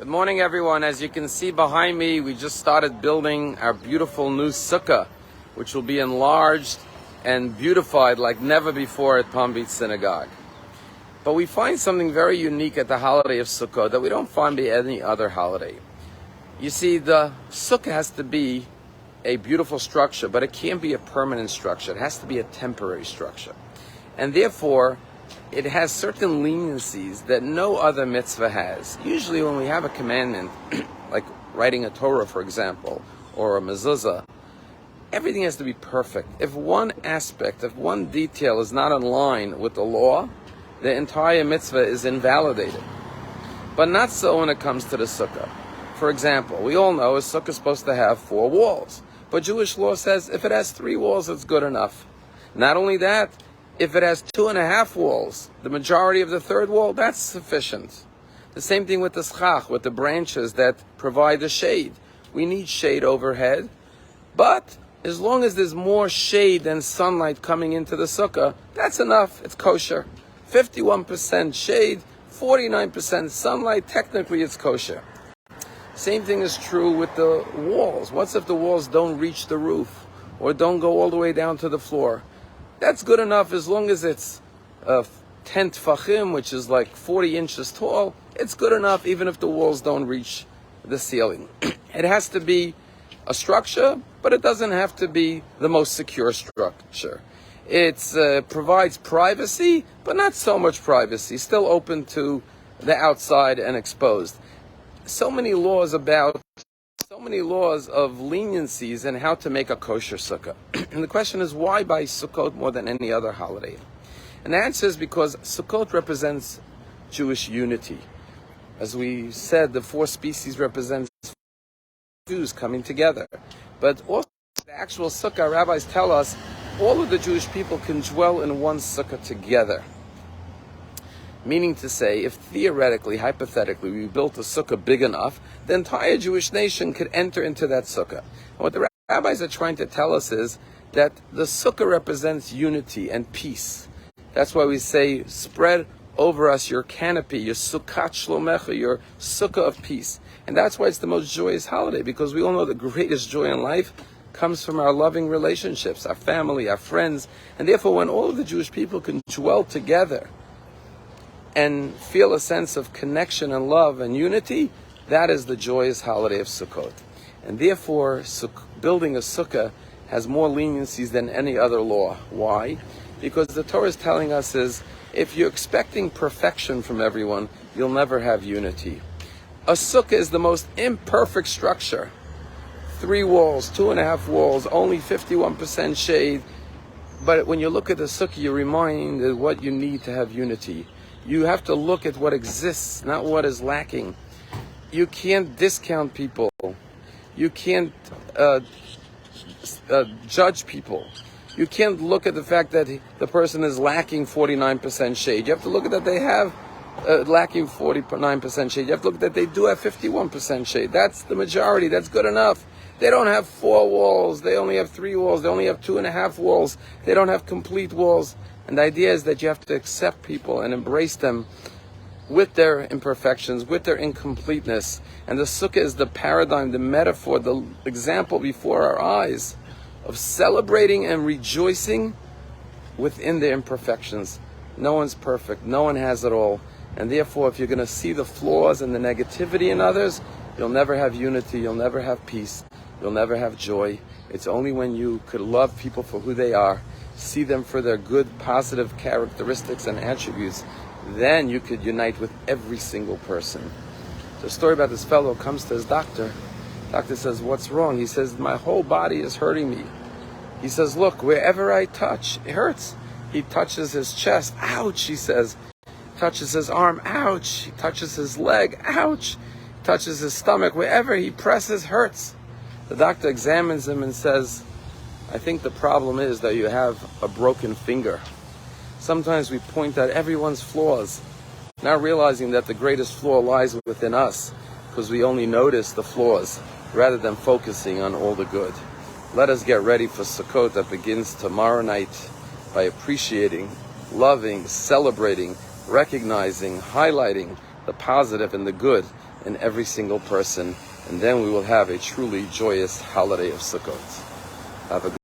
Good morning, everyone. As you can see behind me, we just started building our beautiful new Sukkah, which will be enlarged and beautified like never before at Palm Beach Synagogue. But we find something very unique at the holiday of Sukkah that we don't find by any other holiday. You see, the Sukkah has to be a beautiful structure, but it can't be a permanent structure. It has to be a temporary structure. And therefore, it has certain leniencies that no other mitzvah has. Usually when we have a commandment, like writing a Torah, for example, or a mezuzah, everything has to be perfect. If one aspect, if one detail is not in line with the law, the entire mitzvah is invalidated. But not so when it comes to the sukkah. For example, we all know a sukkah is supposed to have 4 walls. But Jewish law says if it has 3 walls, it's good enough. Not only that, if it has 2.5 walls, the majority of the 3rd wall, that's sufficient. The same thing with the schach, with the branches that provide the shade. We need shade overhead, but as long as there's more shade than sunlight coming into the sukkah, that's enough, it's kosher. 51% shade, 49% sunlight, technically it's kosher. Same thing is true with the walls. What's if the walls don't reach the roof or don't go all the way down to the floor? That's good enough as long as it's 10 tfachim, which is like 40 inches tall. It's good enough even if the walls don't reach the ceiling. It has to be a structure, but it doesn't have to be the most secure structure. It provides privacy, but not so much privacy, still open to the outside and exposed. So many laws of leniencies and how to make a kosher sukkah. And the question is, why by Sukkot more than any other holiday? And the answer is because Sukkot represents Jewish unity. As we said, the 4 species represents Jews coming together. But also the actual sukkah, rabbis tell us, all of the Jewish people can dwell in one sukkah together. Meaning to say, if theoretically, hypothetically, we built a sukkah big enough, the entire Jewish nation could enter into that sukkah. And what the rabbis are trying to tell us is that the sukkah represents unity and peace. That's why we say, spread over us your canopy, your sukkah shlomecha, your sukkah of peace. And that's why it's the most joyous holiday, because we all know the greatest joy in life comes from our loving relationships, our family, our friends. And therefore, when all of the Jewish people can dwell together and feel a sense of connection and love and unity, that is the joyous holiday of Sukkot. And therefore, building a sukkah has more leniencies than any other law. Why? Because the Torah is telling us is, if you're expecting perfection from everyone, you'll never have unity. A sukkah is the most imperfect structure. 3 walls, 2.5 walls, only 51% shade. But when you look at the sukkah, you're reminded what you need to have unity. You have to look at what exists, not what is lacking. You can't discount people. You can't judge people. You can't look at the fact that the person is lacking 49% shade. You have to look at that they have lacking 49% shade. You have to look at that they do have 51% shade. That's the majority. That's good enough. They don't have 4 walls. They only have 3 walls. They only have 2.5 walls. They don't have complete walls. And the idea is that you have to accept people and embrace them with their imperfections, with their incompleteness. And the sukkah is the paradigm, the metaphor, the example before our eyes of celebrating and rejoicing within their imperfections. No one's perfect. No one has it all. And therefore, if you're going to see the flaws and the negativity in others, you'll never have unity. You'll never have peace. You'll never have joy. It's only when you could love people for who they are, see them for their good, positive characteristics and attributes, then you could unite with every single person. The story about this fellow comes to his doctor. Doctor says, "What's wrong?" He says, "My whole body is hurting me." He says, "Look, wherever I touch, it hurts." He touches his chest, ouch, he says. Touches his arm, ouch. He touches his leg, ouch. Touches his stomach, wherever he presses hurts. The doctor examines him and says, "I think the problem is that you have a broken finger." Sometimes we point out everyone's flaws, not realizing that the greatest flaw lies within us, because we only notice the flaws rather than focusing on all the good. Let us get ready for Sukkot that begins tomorrow night by appreciating, loving, celebrating, recognizing, highlighting the positive and the good in every single person, and then we will have a truly joyous holiday of Sukkot. Have a good